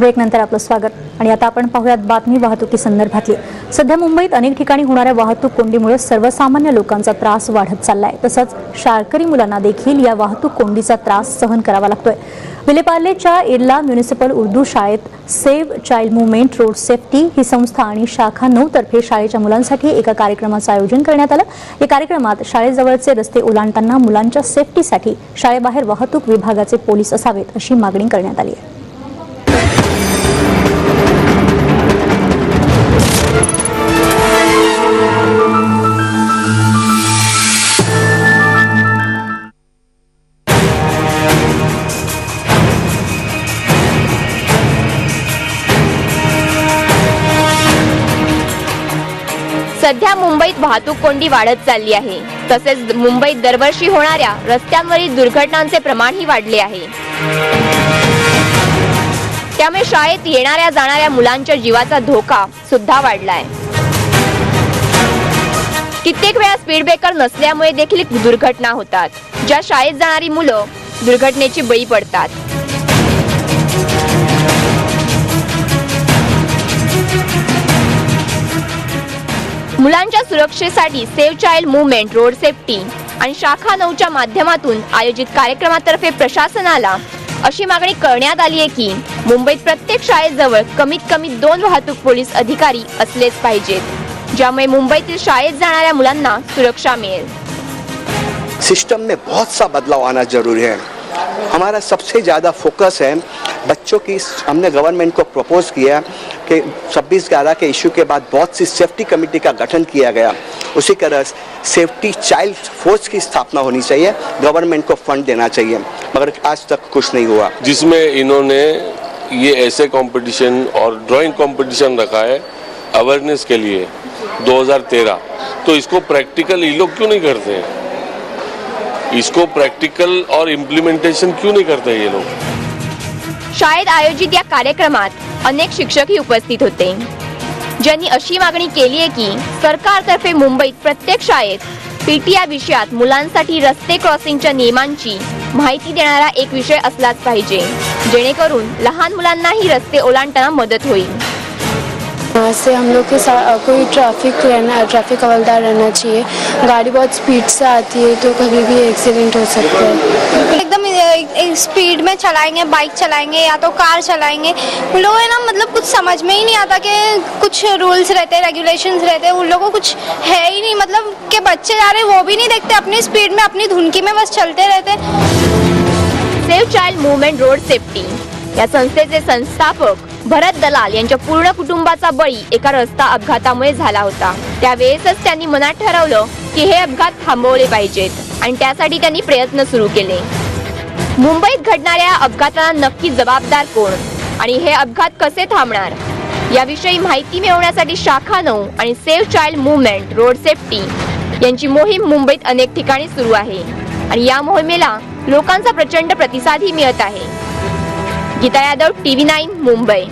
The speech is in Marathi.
ब्रेक नंतर आपलं स्वागत आणि आता आपण पाहूयात बातमी वाहतुकी संदर्भातली। सध्या मुंबईत अनेक ठिकाणी होणाऱ्या वाहतूक कोंडीमुळे सर्वसामान्य लोकांचा त्रास वाढत चाललाय। तसंच शाळकरी मुलांना देखील या वाहतूक कोंडीचा त्रास सहन करावा लागतोय। विलेपार्लेच्या इर्ला म्युनिसिपल उर्दू शाळेत save child movement road safety ही संस्था आणि शाखा 9 तर्फे शाळेच्या मुलांसाठी एका कार्यक्रमाचं आयोजन करण्यात आलं। या कार्यक्रमात शाळेजवळचे रस्ते ओलांडताना मुलांच्या सेफ्टीसाठी शाळेबाहेर वाहतूक विभागाचे पोलीस असावेत अशी मागणी करण्यात आली आहे। सध्या मुंबईत वाहतूक कोंडी वाढत चालली आहे। तसेच मुंबईत दरवर्षी होणाऱ्या रस्त्यांवरील दुर्घटनांचे प्रमाणही वाढले आहे। त्यामुळे शाळेत येणाऱ्या जाणाऱ्या मुलांच्या जीवाचा धोका सुद्धा वाढलाय। कित्येक वेळा स्पीड ब्रेकर नसल्यामुळे देखील दुर्घटना होतात, ज्या शाळेत जाणारी मुलं दुर्घटनेची बळी पडतात। मुलांच्या सुरक्षेसाठी save child movement road safety आणि शाखा 9च्या माध्यमातून आयोजित कार्यक्रमातर्फे प्रशासनाला अशी मागणी करण्यात आली आहे की मुंबईत प्रत्येक शाळेजवळ कमीत कमी 2 वाहतूक पोलीस अधिकारी असलेच पाहिजेत, ज्यामुळे मुंबईतील शाळेत जाणाऱ्या मुलांना सुरक्षा मिळेल। सिस्टम में बहुत सा बदलाव आना जरूरी है। हमारा सबसे ज़्यादा फोकस है बच्चों की। हमने गवर्नमेंट को प्रपोज किया कि 26/11 के इशू के बाद बहुत सी सेफ्टी कमेटी का गठन किया गया। उसी तरह सेफ्टी चाइल्ड फोर्स की स्थापना होनी चाहिए, गवर्नमेंट को फंड देना चाहिए, मगर आज तक कुछ नहीं हुआ। जिसमें इन्होंने ये ऐसे कंपटीशन और ड्राइंग कंपटीशन रखा है अवेयरनेस के लिए 2013, तो इसको प्रैक्टिकल ये लोग क्यों नहीं करते हैं? इसको प्रैक्टिकल और इम्प्लीमेंटेशन क्यों नहीं करते ये लोग? शाळेत आयोजित या कार्यक्रमात अनेक शिक्षकही उपस्थित होते, ज्यांनी अशी मागणी केली आहे की सरकारतर्फे मुंबईत प्रत्येक शाळेत पीटी या विषयात मुलांसाठी रस्ते क्रॉसिंगच्या नियमांची माहिती देणारा एक विषय असलाच पाहिजे, जेणेकरून लहान मुलांनाही रस्ते ओलांडताना मदत होईल। यहाँ से हम लोग के साथ कोई ट्रैफिक हवलदार रहना चाहिए। गाड़ी बहुत स्पीड से आती है तो कभी भी एक्सीडेंट हो सकता है। एकदम स्पीड में चलाएंगे, बाइक चलाएंगे या तो कार चलाएंगे, उन लोगों है ना मतलब कुछ समझ में ही नहीं आता कि कुछ रूल्स रहते हैं, रेगुलेशंस रहते हैं, उन लोगों को कुछ है ही नहीं। मतलब कि बच्चे जा रहे वो भी नहीं देखते, अपनी स्पीड में अपनी धुनकी में बस चलते रहते। Save child movement road safety या संस्थेचे संस्थापक भरत दलाल यांच्या पूर्ण कुटुंबाचा बळी एका रस्ता अपघातामुळे झाला होता। त्यावेळेसच त्यांनी मनात ठरवलं की हे अपघात थांबवले पाहिजेत आणि त्यासाठी त्यांनी प्रयत्न सुरू केले। मुंबईत घडणाऱ्या अपघातांना नक्की जबाबदार कोण आणि हे अपघात कसे थांबणार याविषयी माहिती मिळवण्यासाठी शाखा 9 आणि save child movement road safety यांची मोहीम मुंबईत अनेक ठिकाणी सुरू आहे आणि या मोहिमेला लोकांचा प्रचंड प्रतिसादही मिळत आहे। गीता यादव, TV9 मुंबई।